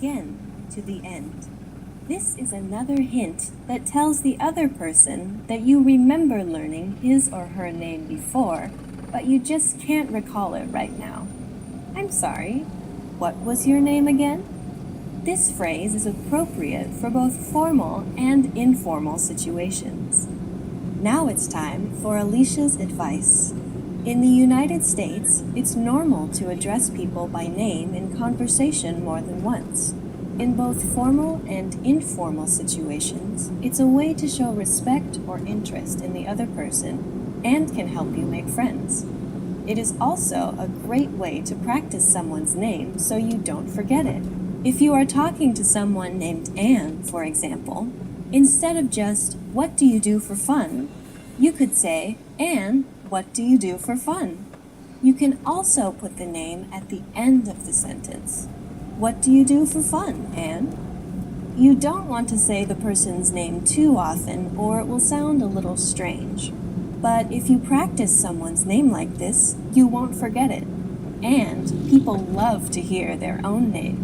again to the end. This is another hint that tells the other person that you remember learning his or her name before, but you just can't recall it right now. I'm sorry, what was your name again? This phrase is appropriate for both formal and informal situations. Now it's time for Alicia's advice. In the United States, it's normal to address people by name in conversation more than once. In both formal and informal situations, it's a way to show respect or interest in the other person and can help you make friends. It is also a great way to practice someone's name so you don't forget it. If you are talking to someone named Anne, for example, instead of just, "What do you do for fun?" you could say, "Anne, what do you do for fun?" You can also put the name at the end of the sentence. What do you do for fun, Anne? You don't want to say the person's name too often or it will sound a little strange. But if you practice someone's name like this, you won't forget it. And people love to hear their own name.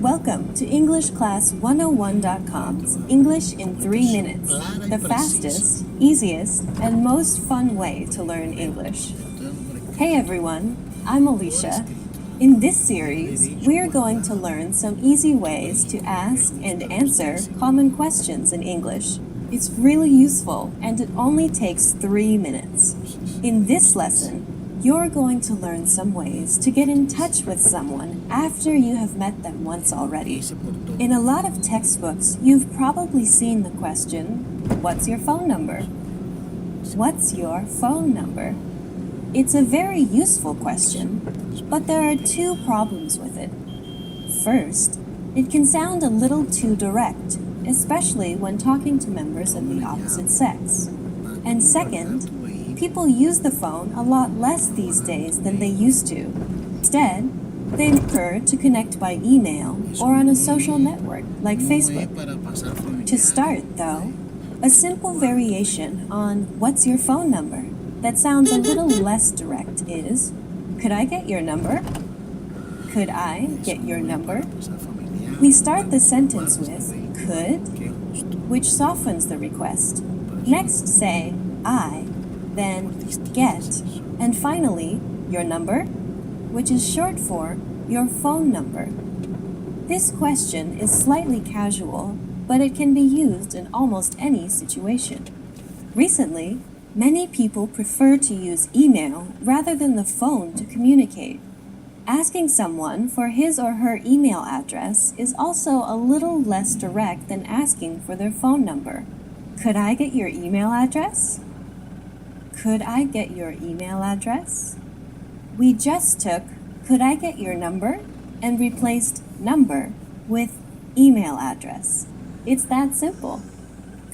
Welcome to EnglishClass101.com's English in 3 minutes, the fastest, easiest, and most fun way to learn English. Hey everyone, I'm Alicia. In this series, we're going to learn some easy ways to ask and answer common questions in English. It's really useful and it only takes 3 minutes. In this lesson, you're going to learn some ways to get in touch with someone after you have met them once already. In a lot of textbooks, you've probably seen the question, "What's your phone number?" What's your phone number? It's a very useful question, but there are 2 problems with it. First, it can sound a little too direct, especially when talking to members of the opposite sex. And second, people use the phone a lot less these days than they used to. Instead, they prefer to connect by email or on a social network like Facebook. To start, though, a simple variation on "What's your phone number?" that sounds a little less direct is, "Could I get your number?" Could I get your number? We start the sentence with could, which softens the request. Next say I, then get, and finally your number, which is short for your phone number. This question is slightly casual, but it can be used in almost any situation. Recently, many people prefer to use email rather than the phone to communicate. Asking someone for his or her email address is also a little less direct than asking for their phone number. Could I get your email address? Could I get your email address? We just took "Could I get your number?" and replaced number with email address. It's that simple.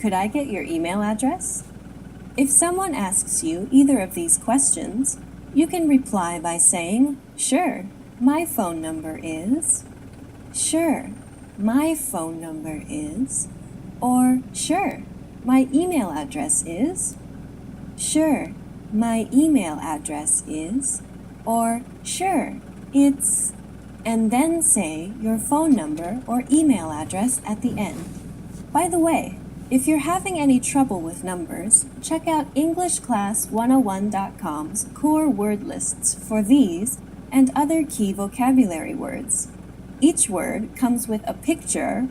Could I get your email address? If someone asks you either of these questions, you can reply by saying, "Sure, my phone number is," "Sure, my phone number is," or "Sure, my email address is," "Sure, my email address is," or "Sure, it's," and then say your phone number or email address at the end. By the way, if you're having any trouble with numbers, check out EnglishClass101.com's core word lists for these and other key vocabulary words. Each word comes with a picture,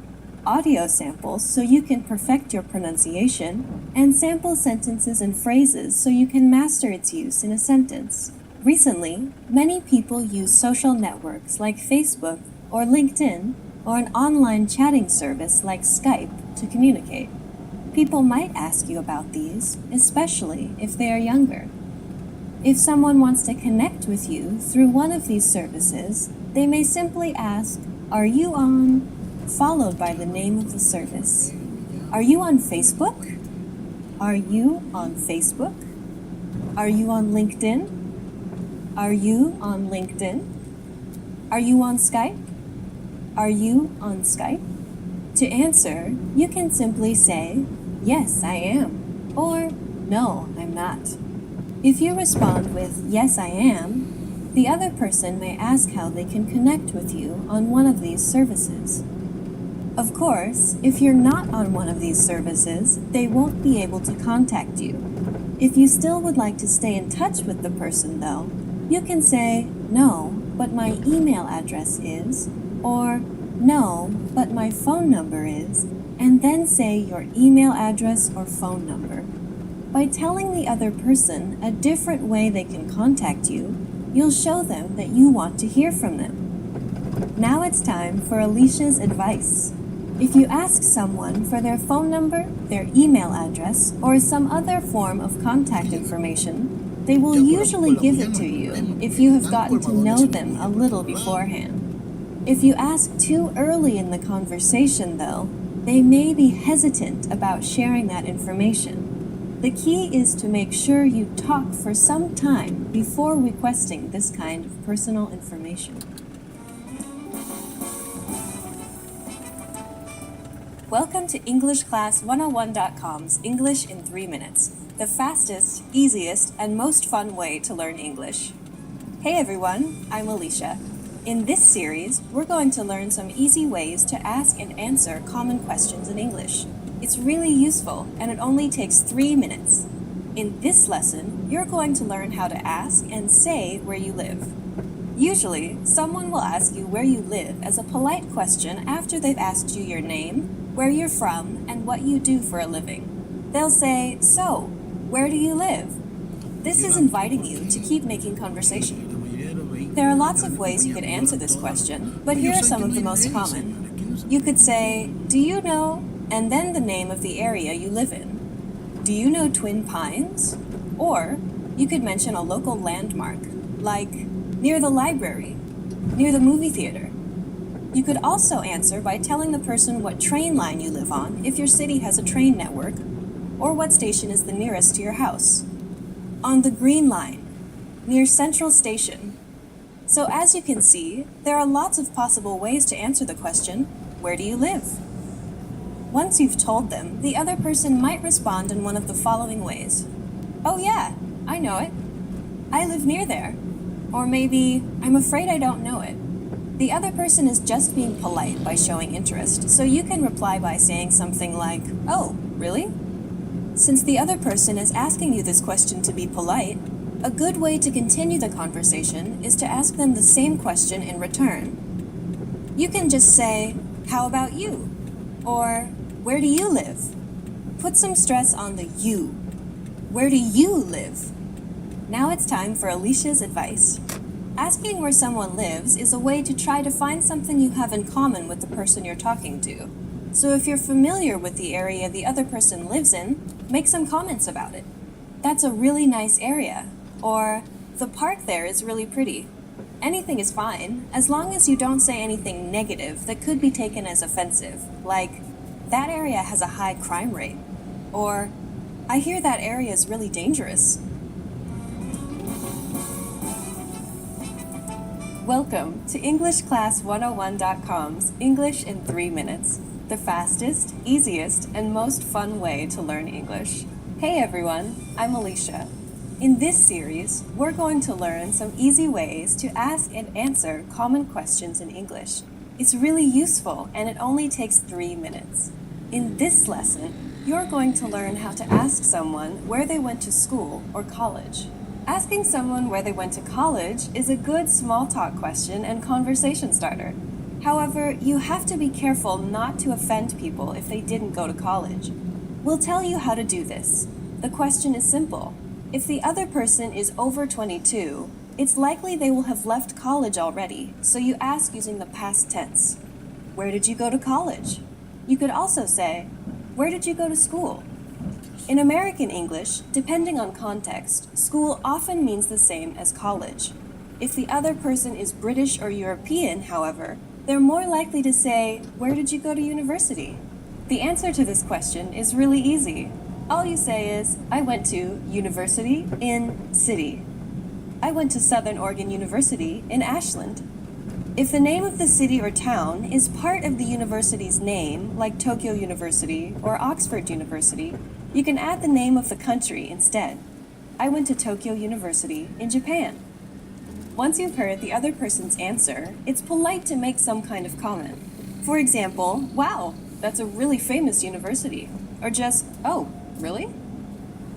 audio samples so you can perfect your pronunciation, and sample sentences and phrases so you can master its use in a sentence. Recently, many people use social networks like Facebook or LinkedIn or an online chatting service like Skype to communicate. People might ask you about these, especially if they are younger. If someone wants to connect with you through one of these services, they may simply ask, "Are you on?" followed by the name of the service. Are you on Facebook? Are you on Facebook? Are you on LinkedIn? Are you on LinkedIn? Are you on Skype? Are you on Skype? To answer, you can simply say, "Yes, I am," or "No, I'm not." If you respond with "Yes, I am," The other person may ask how they can connect with you on one of these services. Of course, if you're not on one of these services, they won't be able to contact you. If you still would like to stay in touch with the person, though, you can say, "No, but my email address is," or "No, but my phone number is," and then say your email address or phone number. By telling the other person a different way they can contact you, you'll show them that you want to hear from them. Now it's time for Alicia's advice. If you ask someone for their phone number, their email address, or some other form of contact information, they will usually give it to you if you have gotten to know them a little beforehand. If you ask too early in the conversation, though, they may be hesitant about sharing that information. The key is to make sure you talk for some time before requesting this kind of personal information. Welcome to EnglishClass101.com's English in 3 minutes, the fastest, easiest, and most fun way to learn English. Hey everyone, I'm Alicia. In this series, we're going to learn some easy ways to ask and answer common questions in English. It's really useful, and it only takes 3 minutes. In this lesson, you're going to learn how to ask and say where you live. Usually, someone will ask you where you live as a polite question after they've asked you your name, where you're from, and what you do for a living. They'll say, "So, where do you live?" This is inviting you to keep making conversation. There are lots of ways you could answer this question, but here are some of the most common. You could say, "Do you know?" and then the name of the area you live in. Do you know Twin Pines? Or you could mention a local landmark, like near the library, near the movie theater. You could also answer by telling the person what train line you live on if your city has a train network, or what station is the nearest to your house. On the Green Line, near Central Station. So as you can see, there are lots of possible ways to answer the question, "Where do you live?" Once you've told them, the other person might respond in one of the following ways. "Oh yeah, I know it. I live near there." Or maybe, "I'm afraid I don't know it." The other person is just being polite by showing interest, so you can reply by saying something like, "Oh, really?" Since the other person is asking you this question to be polite, a good way to continue the conversation is to ask them the same question in return. You can just say, "How about you?" Or, "Where do you live?" Put some stress on the you. Where do you live? Now it's time for Alicia's advice. Asking where someone lives is a way to try to find something you have in common with the person you're talking to. So if you're familiar with the area the other person lives in, make some comments about it. "That's a really nice area," or "The park there is really pretty." Anything is fine, as long as you don't say anything negative that could be taken as offensive, like, "That area has a high crime rate," or "I hear that area is really dangerous." Welcome to EnglishClass101.com's English in 3 minutes, the fastest, easiest, and most fun way to learn English. Hey everyone, I'm Alicia. In this series, we're going to learn some easy ways to ask and answer common questions in English. It's really useful, and it only takes 3 minutes. In this lesson, you're going to learn how to ask someone where they went to school or college. Asking someone where they went to college is a good small talk question and conversation starter. However, you have to be careful not to offend people if they didn't go to college. We'll tell you how to do this. The question is simple. If the other person is over 22, it's likely they will have left college already, so you ask using the past tense. Where did you go to college? You could also say, where did you go to school? In American English, depending on context, school often means the same as college. If the other person is British or European, however, they're more likely to say, where did you go to university? The answer to this question is really easy. All you say is, I went to university in city. I went to Southern Oregon University in Ashland. If the name of the city or town is part of the university's name, like Tokyo University or Oxford University, you can add the name of the country instead. I went to Tokyo University in Japan. Once you've heard the other person's answer, it's polite to make some kind of comment. For example, wow, that's a really famous university. Or just, oh, really?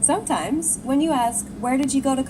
Sometimes, when you ask, where did you go to